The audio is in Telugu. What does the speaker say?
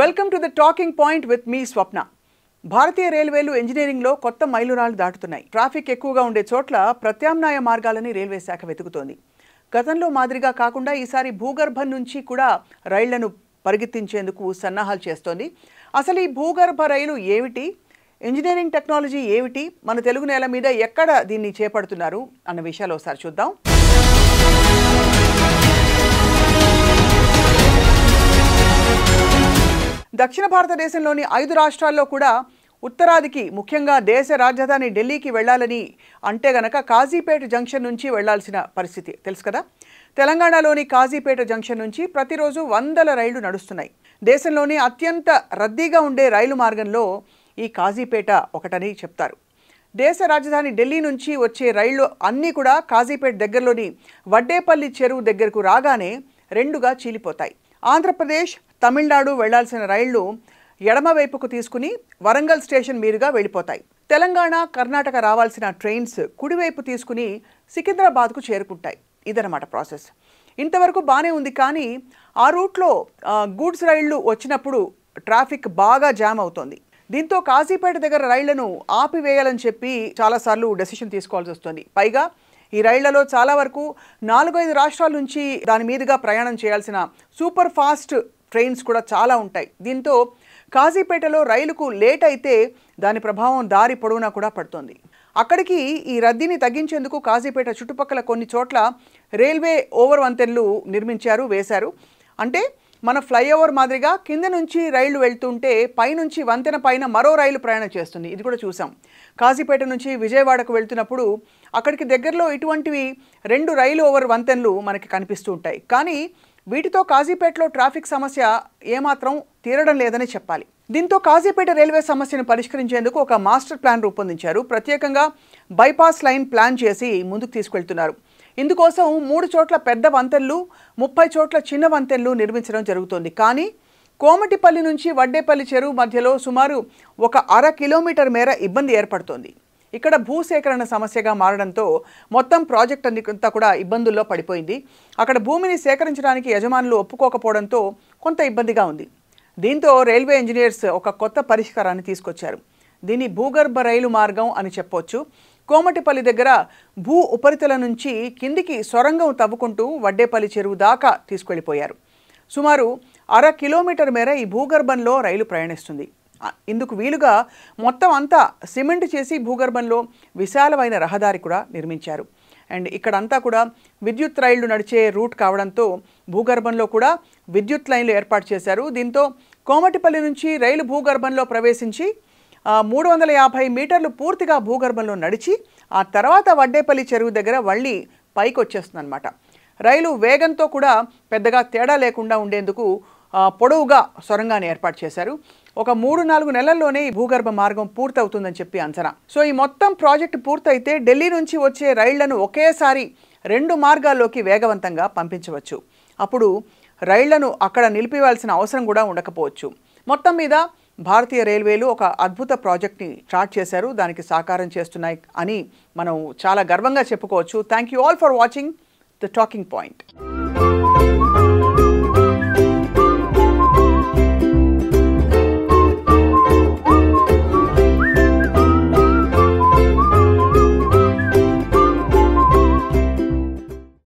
Welcome to the talking point with me Swapna. భారతీయ రైల్వేలు ఇంజనీరింగ్లో కొత్త మైలురాళ్లు దాటుతున్నాయి. ట్రాఫిక్ ఎక్కువగా ఉండే చోట్ల ప్రత్యామ్నాయ మార్గాలని రైల్వే శాఖ వెతుకుతోంది. గతంలో మాదిరిగా కాకుండా ఈసారి భూగర్భం నుంచి కూడా రైళ్లను పరిగెత్తించేందుకు సన్నాహాలు చేస్తోంది. అసలు ఈ భూగర్భ రైలు ఏమిటి, ఇంజనీరింగ్ టెక్నాలజీ ఏమిటి, మన తెలుగు నేల మీద ఎక్కడ దీన్ని చేపడుతున్నారు అన్న విషయాలు ఒకసారి చూద్దాం. దక్షిణ భారతదేశంలోని 5 రాష్ట్రాల్లో కూడా ఉత్తరాదికి, ముఖ్యంగా దేశ రాజధాని ఢిల్లీకి వెళ్లాలని అంటే గనక కాజీపేట జంక్షన్ నుంచి వెళ్లాల్సిన పరిస్థితి తెలుసు కదా. తెలంగాణలోని కాజీపేట జంక్షన్ నుంచి ప్రతిరోజు వందల రైళ్లు నడుస్తున్నాయి. దేశంలోని అత్యంత రద్దీగా ఉండే రైలు మార్గంలో ఈ కాజీపేట ఒకటని చెప్తారు. దేశ రాజధాని ఢిల్లీ నుంచి వచ్చే రైళ్లు అన్నీ కూడా కాజీపేట దగ్గరలోని వడ్డేపల్లి చెరువు దగ్గరకు రాగానే రెండుగా చీలిపోతాయి. ఆంధ్రప్రదేశ్, తమిళనాడు వెళ్లాల్సిన రైళ్లు ఎడమ వైపుకు తీసుకుని వరంగల్ స్టేషన్ మీదుగా వెళ్ళిపోతాయి. తెలంగాణ, కర్ణాటక రావాల్సిన ట్రైన్స్ కుడివైపు తీసుకుని సికింద్రాబాద్కు చేరుకుంటాయి. ఇదన్నమాట ప్రాసెస్. ఇంతవరకు బాగానే ఉంది. కానీ ఆ రూట్లో గూడ్స్ రైళ్లు వచ్చినప్పుడు ట్రాఫిక్ బాగా జామ్ అవుతోంది. దీంతో కాజీపేట దగ్గర రైళ్లను ఆపివేయాలని చెప్పి చాలాసార్లు డెసిషన్ తీసుకోవాల్సి వస్తుంది. పైగా ఈ రైళ్లలో చాలా వరకు 4-5 రాష్ట్రాల నుంచి దాని మీదుగా ప్రయాణం చేయాల్సిన సూపర్ ఫాస్ట్ ట్రైన్స్ కూడా చాలా ఉంటాయి. దీంతో కాజీపేటలో రైలుకు లేట్ అయితే దాని ప్రభావం దారి పొడవునా కూడా పడుతోంది. అక్కడికి ఈ రద్దీని తగ్గించేందుకు కాజీపేట చుట్టుపక్కల కొన్ని చోట్ల రైల్వే ఓవర్ వంతెనలు వేశారు. అంటే మన ఫ్లైఓవర్ మాదిరిగా కింద నుంచి రైళ్లు వెళ్తుంటే పైనుంచి వంతెన పైన మరో రైలు ప్రయాణం చేస్తుంది. ఇది కూడా చూసాం. కాజీపేట నుంచి విజయవాడకు వెళ్తున్నప్పుడు అక్కడికి దగ్గరలో ఇటువంటివి 2 రైలు ఓవర్ వంతెనలు మనకి కనిపిస్తూ ఉంటాయి. కానీ వీటితో కాజీపేటలో ట్రాఫిక్ సమస్య ఏమాత్రం తీరడం లేదని చెప్పాలి. దీంతో కాజీపేట రైల్వే సమస్యను పరిష్కరించేందుకు ఒక మాస్టర్ ప్లాన్ రూపొందించారు. ప్రత్యేకంగా బైపాస్ లైన్ ప్లాన్ చేసి ముందుకు తీసుకెళ్తున్నారు. ఇందుకోసం 3 చోట్ల పెద్ద వంతెనలు, 30 చోట్ల చిన్న వంతెనలు నిర్మించడం జరుగుతోంది. కానీ కోమటిపల్లి నుంచి వడ్డేపల్లి చెరువు మధ్యలో సుమారు 1/2 కిలోమీటర్ మేర ఇబ్బంది ఏర్పడుతోంది. ఇక్కడ భూసేకరణ సమస్యగా మారడంతో మొత్తం ప్రాజెక్ట్ అంతా కూడా ఇబ్బందుల్లో పడిపోయింది. అక్కడ భూమిని సేకరించడానికి యజమానులు ఒప్పుకోకపోవడంతో కొంత ఇబ్బందిగా ఉంది. దీంతో రైల్వే ఇంజనీర్స్ ఒక కొత్త పరిష్కారాన్ని తీసుకొచ్చారు. దీన్ని భూగర్భ రైలు మార్గం అని చెప్పొచ్చు. కోమటిపల్లి దగ్గర భూ ఉపరితల నుంచి కిందికి సొరంగం తవ్వుకుంటూ వడ్డేపల్లి చెరువు దాకా తీసుకెళ్లిపోయారు. సుమారు 1/2 కిలోమీటర్ మేర ఈ భూగర్భంలో రైలు ప్రయాణిస్తుంది. ఇందుకు వీలుగా మొత్తం అంతా సిమెంట్ చేసి భూగర్భంలో విశాలమైన రహదారి కూడా నిర్మించారు. అండ్ ఇక్కడంతా కూడా విద్యుత్ రైళ్లు నడిచే రూట్ కావడంతో భూగర్భంలో కూడా విద్యుత్ లైన్లు ఏర్పాటు చేశారు. దీంతో కోమటిపల్లి నుంచి రైలు భూగర్భంలో ప్రవేశించి 350 మీటర్లు పూర్తిగా భూగర్భంలో నడిచి ఆ తర్వాత వడ్డేపల్లి చెరువు దగ్గర మళ్ళీ పైకి వచ్చేస్తుందన్నమాట. రైలు వేగంతో కూడా పెద్దగా తేడా లేకుండా ఉండేందుకు పొడవుగా సొరంగాన్ని ఏర్పాటు చేశారు. ఒక 3-4 నెలల్లోనే ఈ భూగర్భ మార్గం పూర్తవుతుందని చెప్పి అంచనా. సో ఈ మొత్తం ప్రాజెక్టు పూర్తయితే ఢిల్లీ నుంచి వచ్చే రైళ్లను ఒకేసారి 2 మార్గాల్లోకి వేగవంతంగా పంపించవచ్చు. అప్పుడు రైళ్లను అక్కడ నిలిపివేయాల్సిన అవసరం కూడా ఉండకపోవచ్చు. మొత్తం మీద భారతీయ రైల్వేలు ఒక అద్భుత ప్రాజెక్ట్ని స్టార్ట్ చేశారు. దానికి సాకారం చేస్తున్నాయి అని మనం చాలా గర్వంగా చెప్పుకోవచ్చు. Thank you all for watching the talking point.